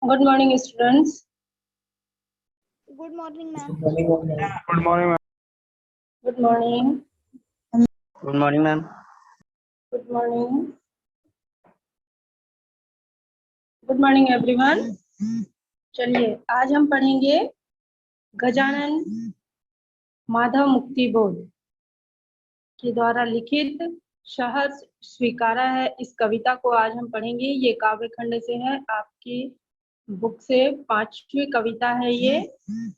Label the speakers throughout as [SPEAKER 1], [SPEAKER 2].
[SPEAKER 1] Good morning, students.
[SPEAKER 2] Good morning, ma'am.
[SPEAKER 3] Good morning, ma'am.
[SPEAKER 1] Good morning.
[SPEAKER 3] Good morning, ma'am.
[SPEAKER 1] Good morning. Good morning, everyone. चलिए आज हम पढ़ेंगे गजानन माधव मुक्ति बोध के द्वारा लिखित सहज स्वीकारा है। इस कविता को आज हम पढ़ेंगे। ये काव्य खंड से है, आपकी बुक से 5वीं कविता है ये,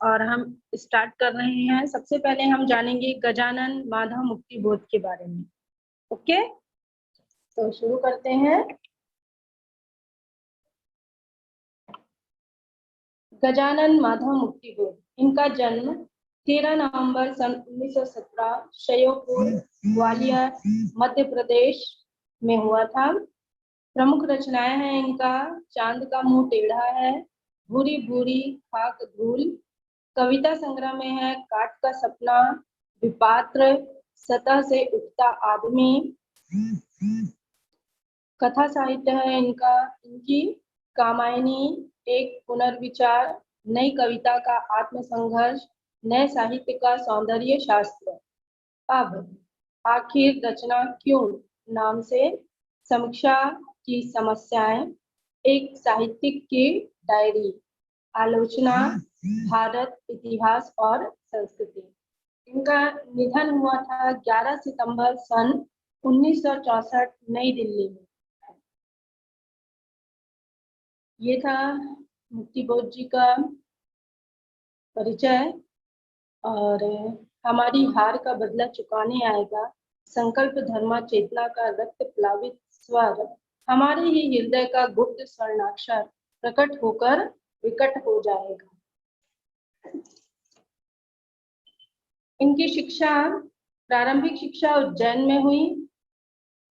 [SPEAKER 1] और हम स्टार्ट कर रहे हैं। सबसे पहले हम जानेंगे गजानन माधव मुक्ति बोध के बारे में। ओके, तो शुरू करते हैं। गजानन माधव मुक्ति बोध, इनका जन्म 13 नवंबर सन 1917 श्योपुर ग्वालियर मध्य प्रदेश में हुआ था। प्रमुख रचनाएं हैं इनका चांद का मुंह टेढ़ा है, भूरी भूरी खाक धूल, कविता संग्रह में है काट का सपना, विपात्र, सतह से उठता आदमी। कथा साहित्य है इनकी कामायनी, एक पुनर्विचार, नई कविता का आत्मसंघर्ष, नए साहित्य का सौंदर्य शास्त्र। अब आखिर रचना क्यों नाम से समीक्षा की समस्याएं, एक साहित्यिक की डायरी, आलोचना, भारत इतिहास और संस्कृति। इनका निधन हुआ था 11 सितंबर सन 1964 नई दिल्ली में। ये था मुक्ति बोध जी का परिचय। और हमारी हार का बदला चुकाने आएगा, संकल्प धर्मा चेतना का रक्त प्लावित स्वर, हमारे ही हृदय का गुप्त स्वर्णाक्षर प्रकट होकर विकट हो जाएगा। इनकी शिक्षा, प्रारंभिक शिक्षा उज्जैन में हुई।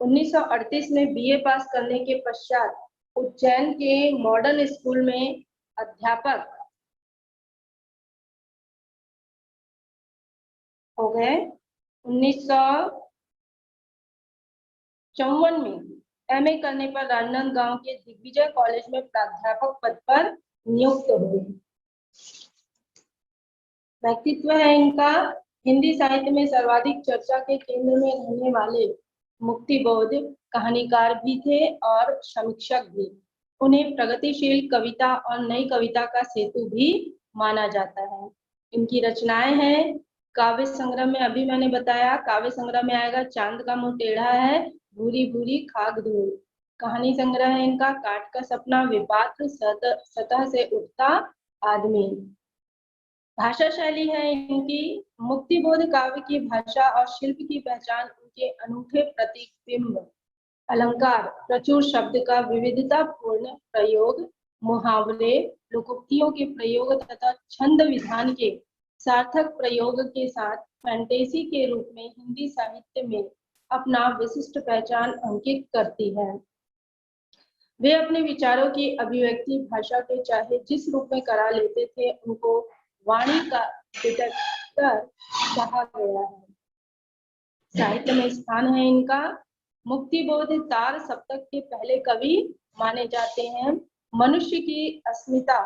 [SPEAKER 1] 1938 में बीए पास करने के पश्चात उज्जैन के मॉडर्न स्कूल में अध्यापक हो गए। 1954 में एमए करने पर राजनांदगांव के दिग्विजय कॉलेज में प्राध्यापक पद पर नियुक्त हुए। व्यक्तित्व है इनका, हिंदी साहित्य में सर्वाधिक चर्चा के केंद्र में रहने वाले मुक्ति बोध कहानीकार भी थे और समीक्षक भी। उन्हें प्रगतिशील कविता और नई कविता का सेतु भी माना जाता है। इनकी रचनाएं हैं काव्य संग्रह में, अभी मैंने बताया काव्य संग्रह में आएगा चांद का मुंह टेढ़ा है, भूरी भूरी खाक धूल। कहानी संग्रह है इनका काट का सपना, विपात्र, सतह से उठता आदमी। भाषा शैली है इनकी मुक्ति बोध काव्य की भाषा और शिल्प की पहचान उनके अनूठे प्रतीक, बिंब, अलंकार, प्रचुर शब्द का विविधता पूर्ण प्रयोग, मुहावरे, लोकोक्तियों के प्रयोग तथा छंद विधान के सार्थक प्रयोग के साथ फैंटेसी के रूप में हिंदी साहित्य में अपना विशिष्ट पहचान अंकित करती है। वे अपने विचारों की अभिव्यक्ति भाषा के चाहे जिस रूप में करा लेते थे, उनको वाणी का डिटेक्टर कहा गया है। साहित्य में स्थान है इनका मुक्ति बोध तार सप्तक के पहले कवि माने जाते हैं। मनुष्य की अस्मिता,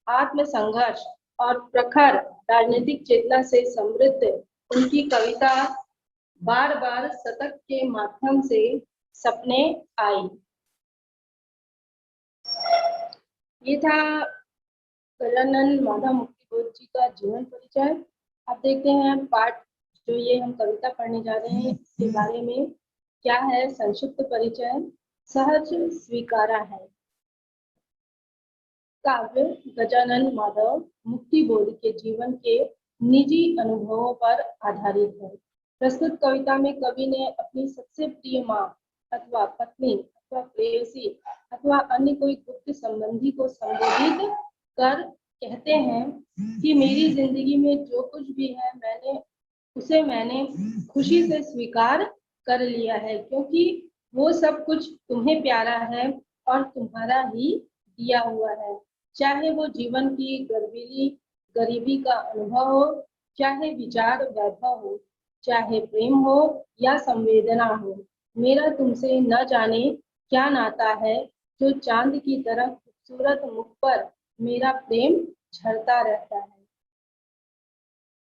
[SPEAKER 1] आत्म संघर्ष और प्रखर राजनीतिक चेतना से समृद्ध उनकी कविता बार बार शतक के माध्यम से सपने आई। ये था गजानन माधव मुक्ति बोध जी का जीवन परिचय। अब देखते हैं पाठ जो ये हम कविता पढ़ने जा रहे हैं इसके बारे में क्या है। संक्षिप्त परिचय। सहज स्वीकारा है। काव्य गजानन माधव मुक्ति बोध के जीवन के निजी अनुभवों पर आधारित है। प्रस्तुत कविता में कवि ने अपनी सबसे प्रिय माँ अथवा पत्नी अथवा प्रेयसी अथवा अन्य कोई गुप्त संबंधी को संबोधित कर कहते हैं कि मेरी जिंदगी में जो कुछ भी है मैंने खुशी से स्वीकार कर लिया है, क्योंकि वो सब कुछ तुम्हें प्यारा है और तुम्हारा ही दिया हुआ है, चाहे वो जीवन की गरीबी का अनुभव हो, चाहे विचार वैभव हो, चाहे प्रेम हो या संवेदना हो। मेरा तुमसे न जाने क्या नाता है, जो चांद की तरह खूबसूरत मुख पर मेरा प्रेम झरता रहता है।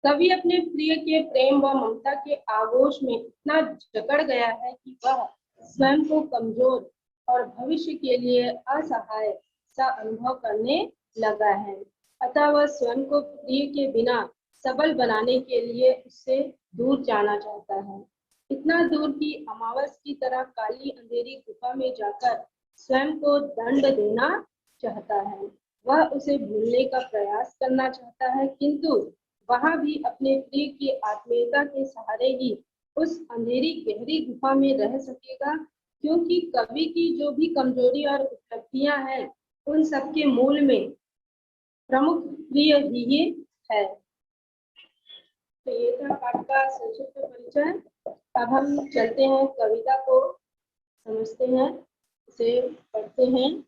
[SPEAKER 1] कवि अपने प्रिय के प्रेम व ममता के आगोश में इतना जकड़ गया है कि वह स्वयं को कमजोर और भविष्य के लिए असहाय सा अनुभव करने लगा है। अतः वह स्वयं को प्रिय के बिना सबल बनाने के लिए उससे दूर जाना चाहता है, इतना दूर कि अमावस की तरह काली अंधेरी गुफा में जाकर स्वयं को दंड देना चाहता है। वह उसे भूलने का प्रयास करना चाहता है, किंतु वहां भी अपने प्रिय की आत्मीयता के सहारे ही उस अंधेरी गहरी गुफा में रह सकेगा, क्योंकि कवि की जो भी कमजोरी और उपलब्धियां हैं, उन सबके मूल में प्रमुख प्रिय ही है। तो ये था पाठ का संक्षिप्त परिचय। अब हम चलते हैं कविता को समझते हैं, उसे पढ़ते हैं।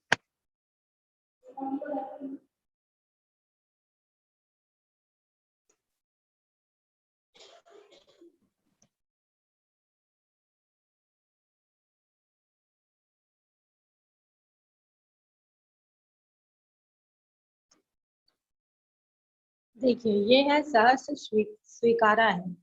[SPEAKER 1] देखिए, ये है सहर्ष स्वीकारा है।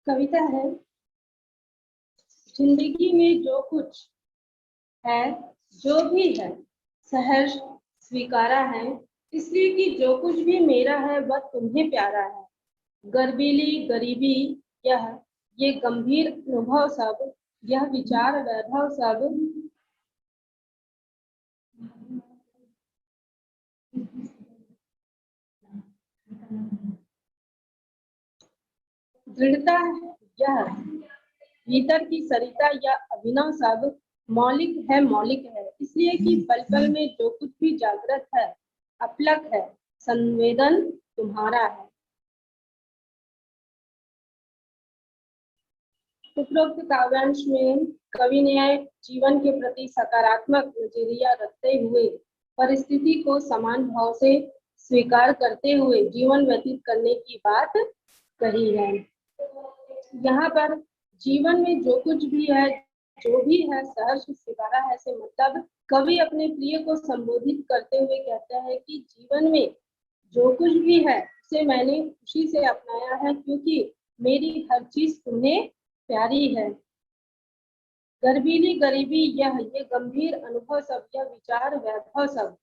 [SPEAKER 1] कविता है, जिंदगी में जो कुछ है, जो भी है, सहर्ष स्वीकारा है, इसलिए कि जो कुछ भी मेरा है वह तुम्हें प्यारा है। गर्बीली गरीबी यह ये गंभीर अनुभव सब, यह विचार वैभव सब, दृढ़ता यह भीतर की सरिता या अभिनव सब मौलिक है, इसलिए कि पल पल में जो कुछ भी जागृत है, अपलक है, संवेदन तुम्हारा है। उपरोक्त काव्यांश में कवि ने जीवन के प्रति सकारात्मक नजरिया रखते हुए परिस्थिति को समान भाव से स्वीकार करते हुए जीवन व्यतीत करने की बात कही है। यहाँ पर जीवन में जो कुछ भी है, जो भी है, सहर्ष स्वीकारा है से मतलब कवि अपने प्रिय को संबोधित करते हुए कहते हैं कि जीवन में जो कुछ भी है उसे मैंने खुशी से अपनाया है, क्योंकि मेरी हर चीज तुम्हें प्यारी है। गर्बीली गरीबी यह ये गंभीर अनुभव सब, यह विचार वैभव सब,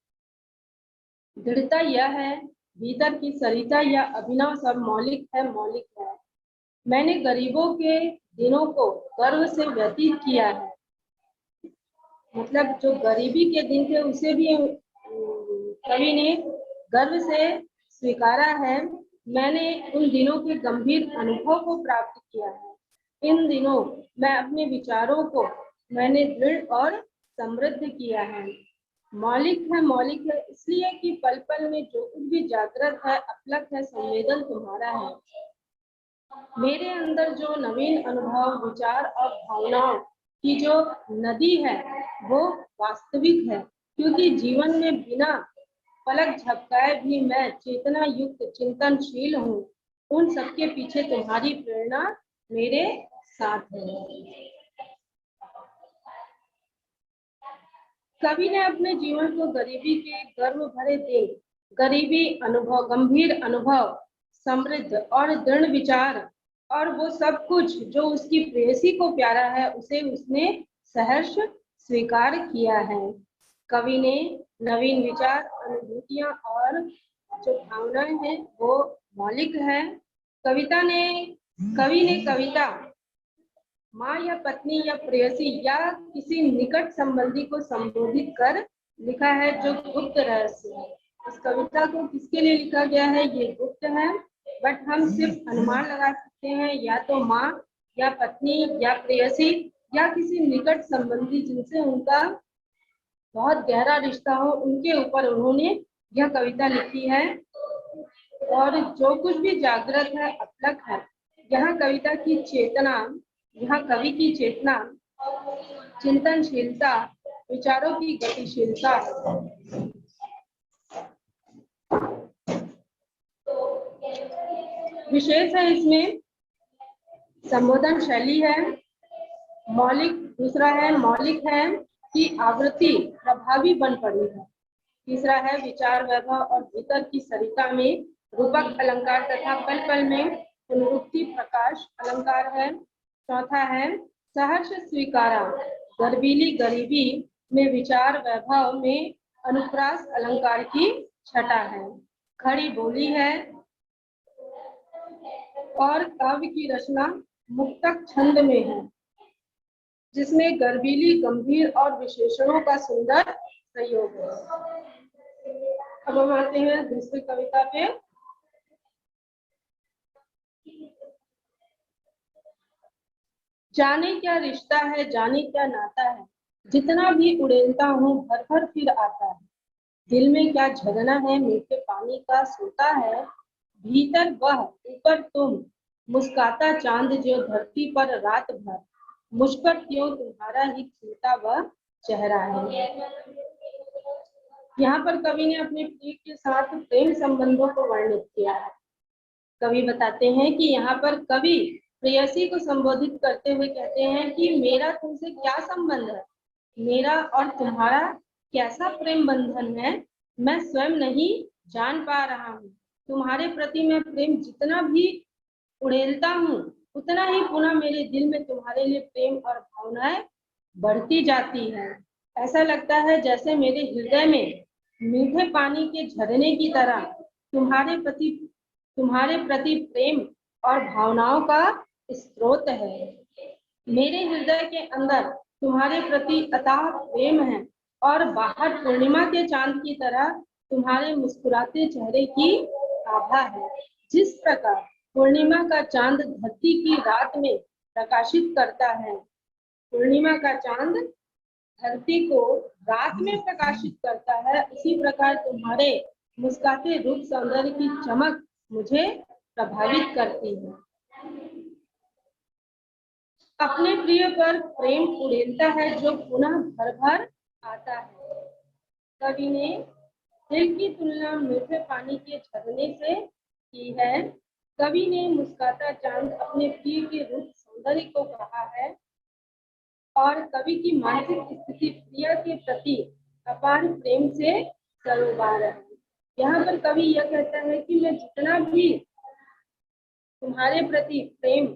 [SPEAKER 1] दृढ़ता यह है भीतर की सरिता या अभिनव सब मौलिक है। मैंने गरीबों के दिनों को गर्व से व्यतीत किया है, मतलब जो गरीबी के दिन थे उसे भी कवि ने गर्व से स्वीकारा है। मैंने उन दिनों के गंभीर अनुभव को प्राप्त किया है। इन दिनों मैं अपने विचारों को मैंने दृढ़ और समृद्ध किया है। मौलिक है इसलिए कि पल पल में जो कुछ भी जागृत है, अपलक है, संवेदन तुम्हारा है। मेरे अंदर जो नवीन अनुभव, विचार और भावनाओं की जो नदी है वो वास्तविक है, क्योंकि जीवन में बिना पलक झपकाए भी मैं चेतना युक्त चिंतनशील हूँ। उन सबके पीछे तुम्हारी प्रेरणा मेरे साथ है। कवि ने अपने जीवन को गरीबी के गर्व भरे दिन, गरीबी अनुभव, गंभीर अनुभव, समृद्ध और दृढ़ विचार और वो सब कुछ जो उसकी प्रेयसी को प्यारा है, उसे उसने सहर्ष स्वीकार किया है। कवि ने नवीन विचार, अनुभूतियां और जो भावनाएं हैं वो मौलिक है। कवि ने कविता माँ या पत्नी या प्रेयसी या किसी निकट संबंधी को संबोधित कर लिखा है, जो गुप्त रहस्य है। इस कविता को किसके लिए लिखा गया है ये गुप्त है, बट हम सिर्फ अनुमान लगा सकते हैं, या तो माँ या पत्नी या प्रेयसी या किसी निकट संबंधी जिनसे उनका बहुत गहरा रिश्ता हो, उनके ऊपर उन्होंने यह कविता लिखी है। और जो कुछ भी जागृत है, अपलक है, यहाँ कवि की चेतना चिंतनशीलता, विचारों की गतिशीलता है। विशेष है इसमें संबोधन शैली है, दूसरा है मौलिक है कि आवृत्ति प्रभावी बन पड़ी है। तीसरा है विचार वैभव और भीतर की सरिता में रूपक अलंकार तथा पल पल में पुनरुक्ति प्रकाश अलंकार है। चौथा है सहर्ष स्वीकारा, गर्वीली गरीबी में विचार वैभव में अनुप्रास अलंकार की छटा है। खड़ी बोली है और काव्य की रचना मुक्तक छंद में है, जिसमें गर्वीली, गंभीर और विशेषणों का सुंदर प्रयोग है। अब हम आते हैं दूसरी कविता पे। जाने क्या रिश्ता है, जाने क्या नाता है, जितना भी उड़ेलता हूँ भर भर फिर आता है। दिल में क्या झरना है, मीठे पानी का सोता है, भीतर वह ऊपर तुम, मुस्काता चांद जो धरती पर रात भर, मुझ पर क्यों तुम्हारा ही खिलता वह चेहरा है। यहाँ पर कवि ने अपने प्रिय के साथ प्रेम संबंधों को वर्णित किया है। कवि बताते हैं कि यहाँ पर कवि प्रेयसी को संबोधित करते हुए कहते हैं कि मेरा तुमसे क्या संबंध है, मेरा और तुम्हारा कैसा प्रेम बंधन है, मैं स्वयं नहीं जान पा रहा हूँ। तुम्हारे प्रति मैं प्रेम जितना भी उड़ेलता हूँ, उतना ही पुनः मेरे दिल में तुम्हारे लिए प्रेम और भावनाएं बढ़ती जाती है। ऐसा लगता है जैसे मेरे हृदय में मीठे पानी के झरने की तरह तुम्हारे प्रति प्रेम और भावनाओं का स्रोत है। मेरे हृदय के अंदर तुम्हारे प्रति अथाह प्रेम है और बाहर पूर्णिमा के चांद की तरह तुम्हारे मुस्कुराते चेहरे की आभा है। जिस प्रकार पूर्णिमा का चांद धरती की रात में प्रकाशित करता है, पूर्णिमा का चांद धरती को रात में प्रकाशित करता है, उसी प्रकार तुम्हारे मुस्कुराते रूप सौंदर्य की चमक मुझे प्रभावित करती है। अपने प्रिय पर प्रेम उड़ेलता है जो पुनः भर भर आता है। कवि ने दिल की तुलना मीठे पानी के झरने से की है। कवि ने मुस्कुराता चांद अपने प्रिय के रूप सौंदर्य को कहा है और कवि की मानसिक स्थिति प्रिय के प्रति अपार प्रेम से सरोबार है। यहाँ पर कवि यह कहता है कि मैं जितना भी तुम्हारे प्रति प्रेम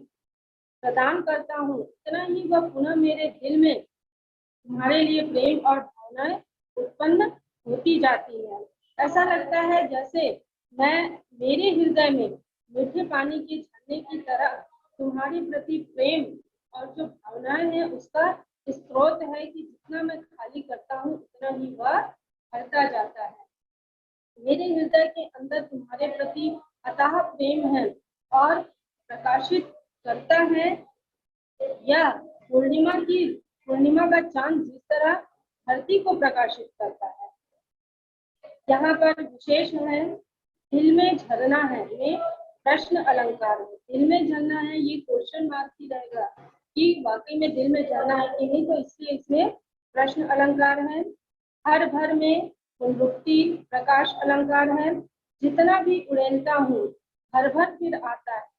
[SPEAKER 1] प्रदान करता हूँ, उतना ही वह पुनः मेरे दिल में तुम्हारे लिए प्रेम और भावनाएं उत्पन्न होती जाती है। ऐसा लगता है जैसे मेरे हृदय में मीठे पानी के झरने की तरह तुम्हारे प्रति प्रेम और जो भावनाएं हैं उसका स्रोत है कि जितना मैं खाली करता हूँ उतना ही वह भरता जाता है। मेरे हृदय के अंदर तुम्हारे प्रति अथाह प्रेम है और प्रकाशित करता है। यह पूर्णिमा का चांद जिस तरह धरती को प्रकाशित करता है। यहाँ पर विशेष है दिल में झरना है में प्रश्न अलंकार है। दिल में झरना है, ये क्वेश्चन मार्क ही रहेगा कि वाकई में दिल में झरना है कि नहीं, तो इसलिए इसमें प्रश्न अलंकार है। हर भर में पुनरुक्ति प्रकाश अलंकार है। जितना भी उड़ेलता हूँ हर भर फिर आता है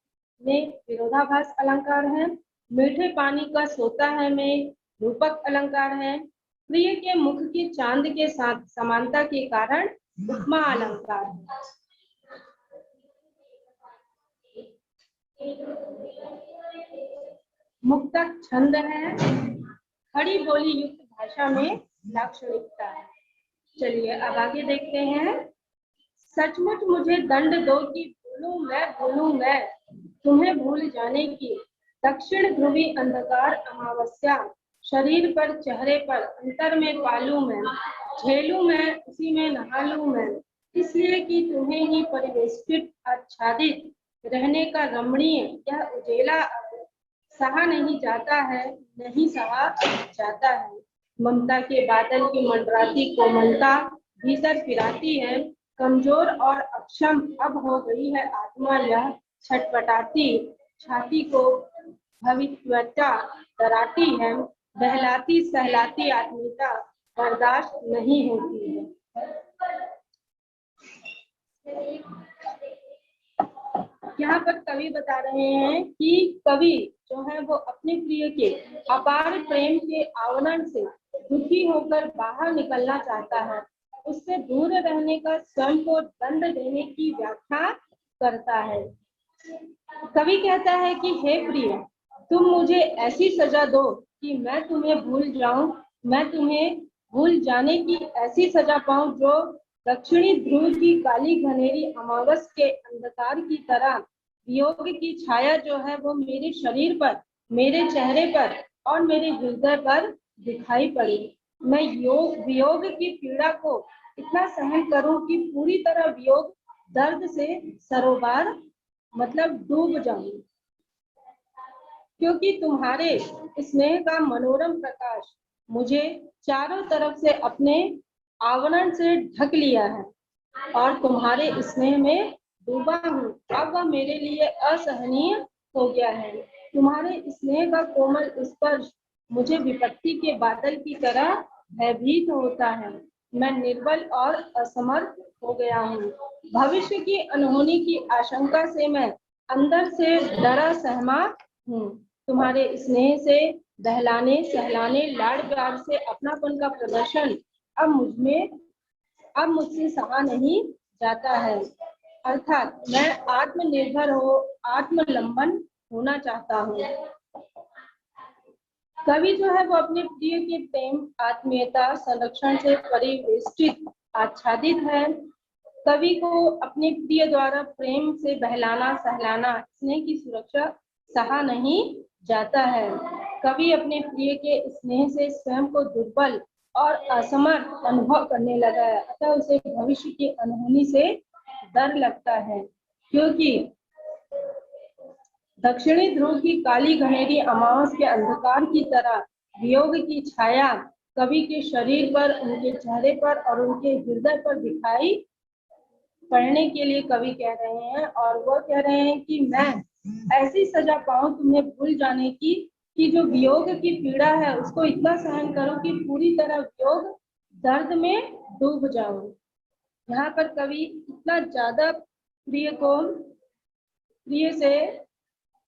[SPEAKER 1] में विरोधाभास अलंकार है। मीठे पानी का सोता है में रूपक अलंकार है। प्रिय के मुख के चांद के साथ समानता के कारण उपमा अलंकार है। मुक्तक छंद है। खड़ी बोली युक्त भाषा में लाक्षणिकता है। चलिए अब आगे देखते हैं। सचमुच मुझे दंड दो कि भूलूं मैं तुम्हें भूल जाने की। दक्षिण ध्रुवी अंधकार अमावस्या शरीर पर चेहरे पर अंतर में पालू मैं। झेलूं मैं उसी में नहा लूं मैं, इसलिए कि तुम्हें ही परिवेष्टित आच्छादित रहने का रमणीय यह उजेला अब सहा नहीं जाता है, नहीं सहा जाता है। ममता के बादल की मंडराती कोमलता भीतर फिराती है। कमजोर और अक्षम अब हो गई है आत्मा, यह छटपटाती छाती को भविष्यवक्ता डराती है, बहलाती सहलाती आत्मीयता बर्दाश्त नहीं होती है। यहाँ पर कवि बता रहे हैं कि कवि जो है वो अपने प्रिय के अपार प्रेम के आवरण से दुखी होकर बाहर निकलना चाहता है, उससे दूर रहने का स्वयं को दंड देने की व्याख्या करता है। कवि कहता है कि हे प्रिय, तुम मुझे ऐसी सजा दो कि मैं तुम्हें भूल जाऊं, मैं तुम्हें भूल जाने की ऐसी सजा पाऊं जो दक्षिणी ध्रुव की काली घनेरी अमावस के अंधकार की तरह वियोग की छाया जो है वो मेरे शरीर पर, मेरे चेहरे पर और मेरे हृदय पर दिखाई पड़ी। मैं वियोग की पीड़ा को इतना सहन करूं कि पूरी तरह वियोग दर्द से सरोबार मतलब डूब जाऊं, क्योंकि तुम्हारे स्नेह का मनोरम प्रकाश मुझे चारों तरफ से अपने आवरण से ढक लिया है और तुम्हारे स्नेह में डूबा हूँ। अब वह मेरे लिए असहनीय हो गया है। तुम्हारे स्नेह का कोमल स्पर्श मुझे विपत्ति के बादल की तरह भयभीत होता है। मैं निर्बल और असमर्थ हो गया हूँ। भविष्य की अनहोनी की आशंका से मैं अंदर से डरा सहमा हूँ। तुम्हारे स्नेह से बहलाने सहलाने लाड़ प्यार से अपनापन का प्रदर्शन अब मुझसे सहा नहीं जाता है। अर्थात मैं आत्मनिर्भर आत्मलंबन होना चाहता हूँ। कवि जो है वो अपने प्रिय के प्रेम आत्मीयता संरक्षण से परिवेष्टित आच्छादित है। कवि को अपने प्रिय द्वारा प्रेम से बहलाना सहलाना स्नेह की सुरक्षा सहा नहीं जाता है। कवि अपने प्रिय के स्नेह से स्वयं को दुर्बल और असमर्थ अनुभव करने लगा है, अतः उसे भविष्य की अनहोनी से डर लगता है, क्योंकि दक्षिणी ध्रुव की काली घनेरी अमावस के अंधकार की तरह वियोग की छाया कवि के शरीर पर, उनके चेहरे पर और उनके हृदय पर दिखाई पढ़ने के लिए कवि कह रहे हैं। और वो कह रहे हैं कि मैं ऐसी सजा पाऊं तुम्हें भूल जाने की कि जो वियोग की पीड़ा है उसको इतना सहन करो कि पूरी तरह वियोग दर्द में डूब जाऊं। यहाँ पर कवि इतना ज्यादा प्रिय से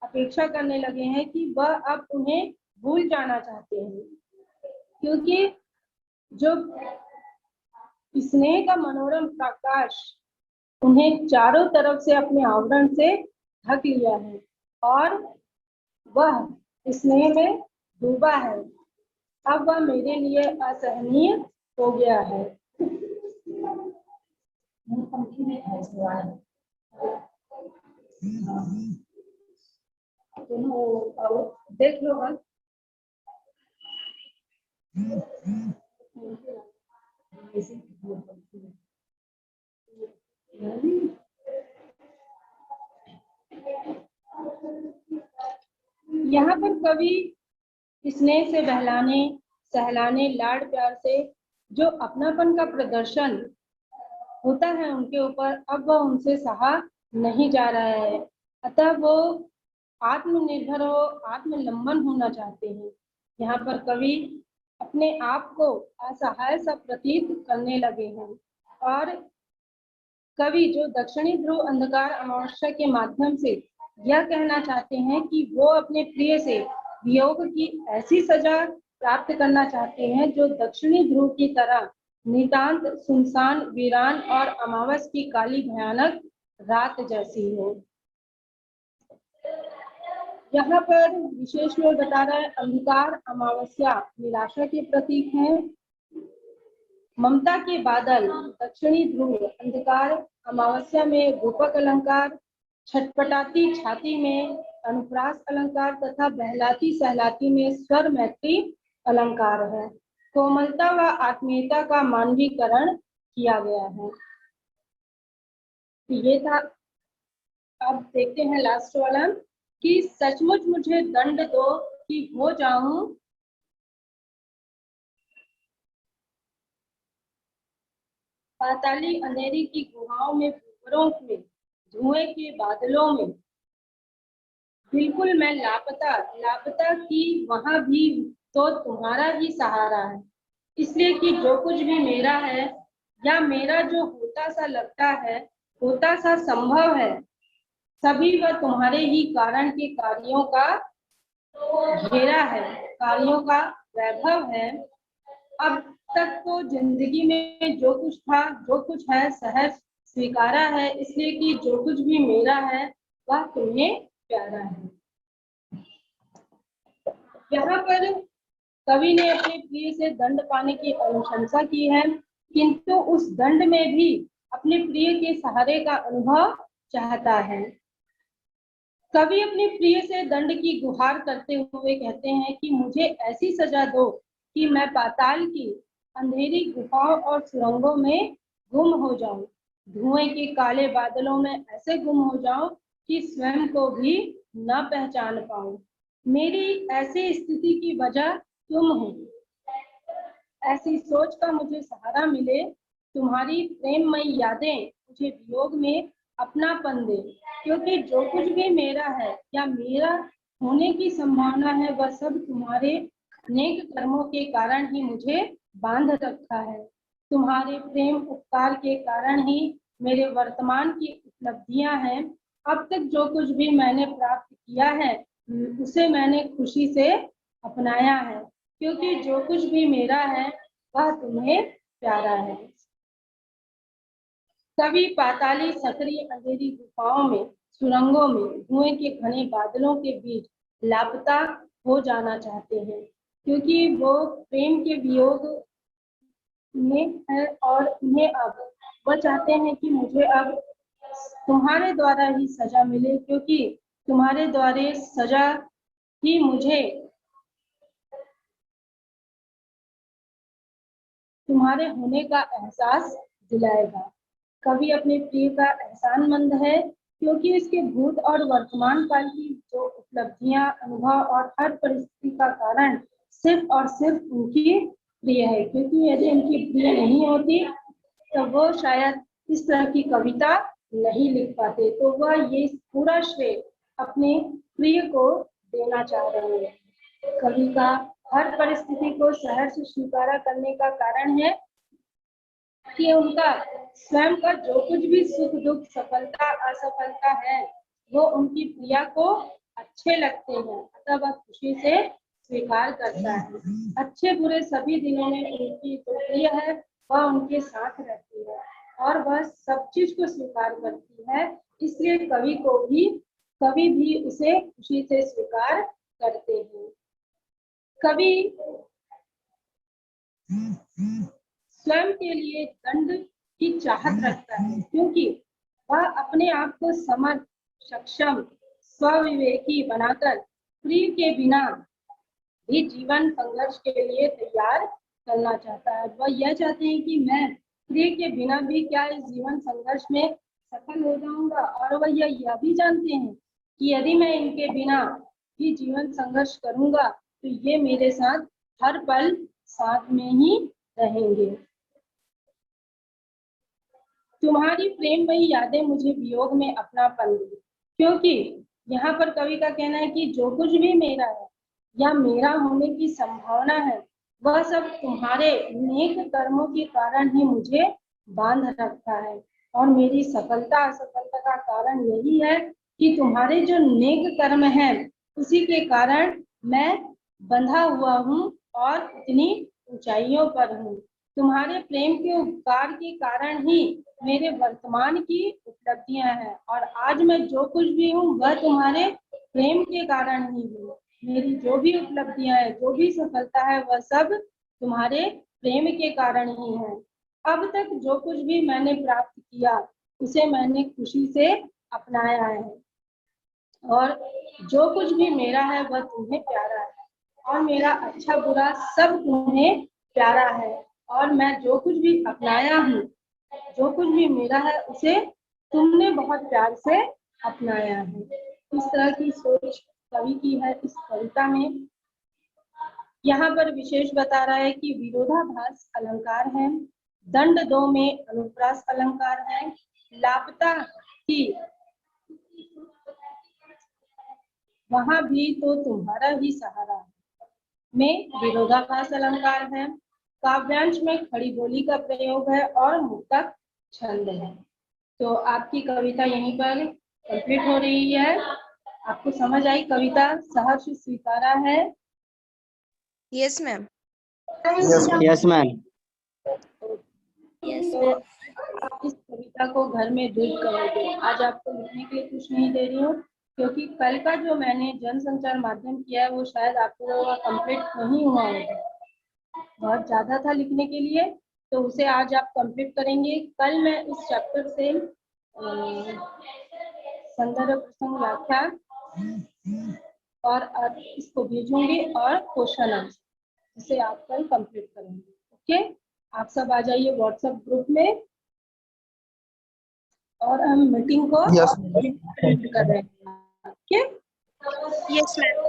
[SPEAKER 1] अपेक्षा करने लगे हैं कि वह अब उन्हें भूल जाना चाहते हैं, क्योंकि जो स्नेह का मनोरम प्रकाश उन्हें चारों तरफ से अपने आवरण से ढक लिया है और वह स्नेह में डूबा है। अब वह मेरे लिए असहनीय हो गया है। देख लो बस। यहाँ पर कवि स्नेह से बहलाने सहलाने लाड़ प्यार से जो अपनापन का प्रदर्शन होता है उनके ऊपर, अब वह उनसे सहा नहीं जा रहा है, अतः वो आत्मनिर्भर आत्मलंबन होना चाहते हैं। यहाँ पर कवि अपने आप को असहाय सा प्रतीत करने लगे हैं और कवि जो दक्षिणी ध्रुव अंधकार अमावस्या के माध्यम से यह कहना चाहते हैं कि वो अपने प्रिय से वियोग की ऐसी सजा प्राप्त करना चाहते हैं जो दक्षिणी ध्रुव की तरह नितांत सुनसान वीरान और अमावस की काली भयानक रात जैसी हो। यहाँ पर विशेष में बता रहा है अंधकार अमावस्या निराशा के प्रतीक हैं। ममता के बादल दक्षिणी ध्रुव अंधकार अमावस्या में रूपक अलंकार, छटपटाती छाती में अनुप्रास अलंकार तथा बहलाती सहलाती में स्वर मैत्री अलंकार है। कोमलता व आत्मीयता का मानवीकरण किया गया है। ये था। अब देखते हैं लास्ट वाला कि सचमुच मुझे दंड दो कि हो जाऊं पाताली अंधेरी की गुहाओं में, भूखरों में, धुएं के बादलों में बिल्कुल मैं लापता, लापता की वहां भी तो तुम्हारा ही सहारा है। इसलिए कि जो कुछ भी मेरा है या मेरा जो होता सा लगता है, होता सा संभव है, सभी वह तुम्हारे ही कारण के कार्यों का घेरा है, कार्यों का वैभव है। अब तक तो जिंदगी में जो कुछ था, जो कुछ है, सहज स्वीकारा है, इसलिए कि जो कुछ भी मेरा है वह तुम्हें प्यारा है। यहाँ पर कवि ने अपने प्रिय से दंड पाने की अनुशंसा की है, किंतु उस दंड में भी अपने प्रिय के सहारे का अनुभव चाहता है। कवि अपने प्रिय से दंड की गुहार करते हुए कहते हैं कि मुझे ऐसी सजा दो कि मैं पाताल की अंधेरी गुफाओं और सुरंगों में गुम हो जाऊं, धुएं के काले बादलों में ऐसे गुम हो जाऊं कि स्वयं को भी न पहचान पाऊं। मेरी ऐसी स्थिति की वजह तुम हो। ऐसी सोच का मुझे सहारा मिले, तुम्हारी प्रेममयी यादें मुझे वियोग में अपनापन दे, क्योंकि जो कुछ भी मेरा है या मेरा होने की संभावना है वह सब तुम्हारे नेक कर्मों के कारण ही मुझे बांध रखा है। तुम्हारे प्रेम उपकार के कारण ही मेरे वर्तमान की उपलब्धियां हैं। अब तक जो कुछ भी मैंने प्राप्त किया है उसे मैंने खुशी से अपनाया है, क्योंकि जो कुछ भी मेरा है वह तुम्हें प्यारा है। कवि पाताली सकरी अंधेरी गुफाओं में, सुरंगों में, धुएं के घने बादलों के बीच लापता हो जाना चाहते हैं, क्योंकि वो प्रेम के वियोग में है और उन्हें अब वह चाहते हैं कि मुझे अब तुम्हारे द्वारा ही सजा मिले, क्योंकि तुम्हारे द्वारा सजा ही मुझे तुम्हारे होने का एहसास दिलाएगा। कवि अपने प्रिय का एहसानमंद है, क्योंकि इसके भूत और वर्तमान काल की जो उपलब्धियां, अनुभव और हर परिस्थिति का कारण सिर्फ और सिर्फ उनकी प्रिय है, क्योंकि यदि उनकी प्रिय नहीं होती तो वो शायद इस तरह की कविता नहीं लिख पाते। तो वह ये पूरा श्रेय अपने प्रिय को देना चाह रहे हैं। कवि का हर परिस्थिति को सहर्ष स्वीकार करने का कारण है कि उनका स्वयं का जो कुछ भी सुख दुख, सफलता असफलता है, वो उनकी प्रिया को अच्छे लगते हैं, अतः वह खुशी से स्वीकार करता है। अच्छे बुरे सभी दिनों में उनकी जो प्रिय है वह उनके साथ रहती है और वह सब चीज को स्वीकार करती है, इसलिए कवि भी उसे खुशी से स्वीकार करते हैं। कवि स्वयं के लिए दंड की चाहत रखता है, क्योंकि वह अपने आप को समर्थ, सक्षम, स्वविवेकी बनाकर प्रिय के बिना भी जीवन संघर्ष के लिए तैयार करना चाहता है। वह यह चाहते हैं कि मैं प्रिय के बिना भी क्या इस जीवन संघर्ष में सफल हो जाऊंगा, और वह यह भी जानते हैं कि यदि मैं इनके बिना भी जीवन संघर्ष करूंगा तो ये मेरे साथ हर पल साथ में ही रहेंगे। तुम्हारी प्रेममयी यादें मुझे वियोग में अपनापन दी, क्योंकि यहाँ पर कवि का कहना है कि जो कुछ भी मेरा है या मेरा होने की संभावना है वह सब तुम्हारे नेक कर्मों के कारण ही मुझे बांध रखा है, और मेरी सफलता असफलता का कारण यही है कि तुम्हारे जो नेक कर्म हैं उसी के कारण मैं बंधा हुआ हूँ और इतनी ऊंचाइयों पर हूँ। तुम्हारे प्रेम के उपकार के कारण ही मेरे वर्तमान की उपलब्धियां हैं, और आज मैं जो कुछ भी हूँ वह तुम्हारे प्रेम के कारण ही हूँ। मेरी जो भी उपलब्धियां हैं, जो भी सफलता है, वह सब तुम्हारे प्रेम के कारण ही है। अब तक जो कुछ भी मैंने प्राप्त किया उसे मैंने खुशी से अपनाया है, और जो कुछ भी मेरा है वह तुम्हें प्यारा है, और मेरा अच्छा बुरा सब तुम्हें प्यारा है, और मैं जो कुछ भी अपनाया हूँ, जो कुछ भी मेरा है उसे तुमने बहुत प्यार से अपनाया है। इस तरह की सोच कवि की है इस कविता में। यहाँ पर विशेष बता रहा है कि विरोधाभास अलंकार है, दंड दो में अनुप्रास अलंकार है, लापता की वहां भी तो तुम्हारा ही सहारा है। में विरोधाभास अलंकार है। काव्यांश में खड़ी बोली का प्रयोग है और मुक्तक छंद है। तो आपकी कविता यहीं पर कंप्लीट हो रही है। आपको समझ आई कविता? सहर्ष स्वीकारा है?
[SPEAKER 4] Yes, ma'am.
[SPEAKER 3] Yes, ma'am.
[SPEAKER 2] Yes,
[SPEAKER 1] तो
[SPEAKER 2] ma'am.
[SPEAKER 1] आप इस कविता को घर में रीड करोगे। आज आपको लिखने के लिए कुछ नहीं दे रही हूँ, क्योंकि कल का जो मैंने जनसंचार माध्यम किया है वो शायद आप लोगों का कंप्लीट नहीं हुआ होगा, बहुत ज्यादा था लिखने के लिए, तो उसे आज आप कंप्लीट करेंगे। कल मैं इस चैप्टर से संदर्भ प्रसंग व्याख्या और अर्थ इसको भेजूंगी और क्वेश्चन आंसर, जिसे आप कल कंप्लीट करेंगे। ओके, आप सब आ जाइए व्हाट्सएप ग्रुप में और हम मीटिंग को
[SPEAKER 3] Yes.
[SPEAKER 1] एंड कर रहे हैं। Okay,
[SPEAKER 4] Yes, ma'am.